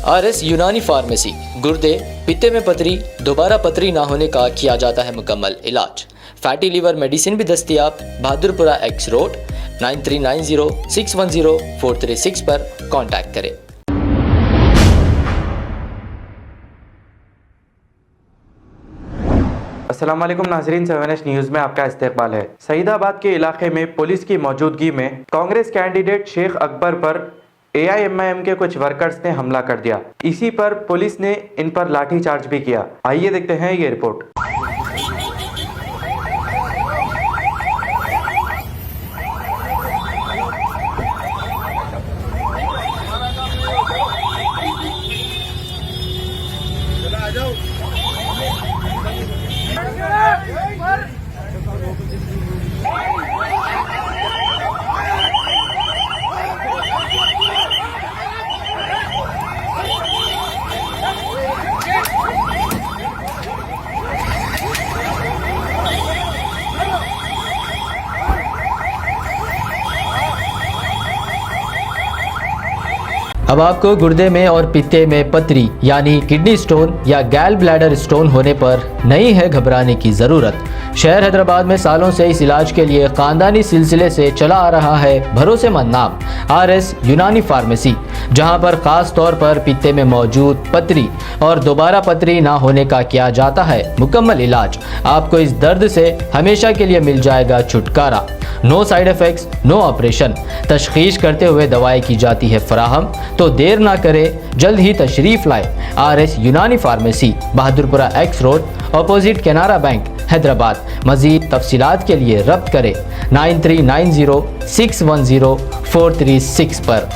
RS यूनानी pharmacy, गुर्दे, पित्ते में पथरी, दोबारा पथरी ना होने का किया जाता है मुकम्मल इलाज। फैटी लीवर मेडिसिन भी दस्तियाब। बहादुरपुरा X रोड 9390610436 पर कांटेक्ट करें। अस्सलाम वालेकुम नाज़रीन, 7H न्यूज़ में आपका इस्तकबाल है। सईदाबाद के इलाके में पुलिस की मौजूदगी में कांग्रेस कैंडिडेट शेख अकबर पर AIMIM के कुछ वर्कर्स ने हमला कर दिया। इसी पर पुलिस ने इन पर लाठीचार्ज भी किया। आइए देखते हैं ये रिपोर्ट। अब आपको गुर्दे में और पित्ते में पथरी यानी किडनी स्टोन या गैल ब्लैडर स्टोन होने पर नहीं है घबराने की ज़रूरत। शहर हैदराबाद में सालों से इस इलाज के लिए ख़ानदानी सिलसिले से चला आ रहा है भरोसेमंद नाम RS यूनानी फार्मेसी, जहां पर ख़ास तौर पर पित्ते में मौजूद पथरी और दोबारा पथरी ना होने का किया जाता है मुकम्मल इलाज। आपको इस दर्द से हमेशा के लिए मिल जाएगा छुटकारा। No side effects, no operation. तशखीस करते हुए दवाएं की जाती है फराहम। तो देर ना करें, जल्द ही तशरीफ़ लाए RS यूनानी pharmacy, Bahadurpura X road, opposite Canara bank, Hyderabad. मज़ीद तफसीलात के लिए रब्त करें 9390610436 पर।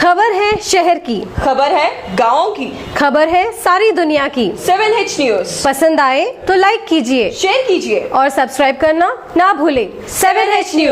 खबर है शहर की, खबर है गाँव की, खबर है सारी दुनिया की। 7H न्यूज़ पसंद आए तो लाइक कीजिए, शेयर कीजिए और सब्सक्राइब करना ना भूलें। 7H news.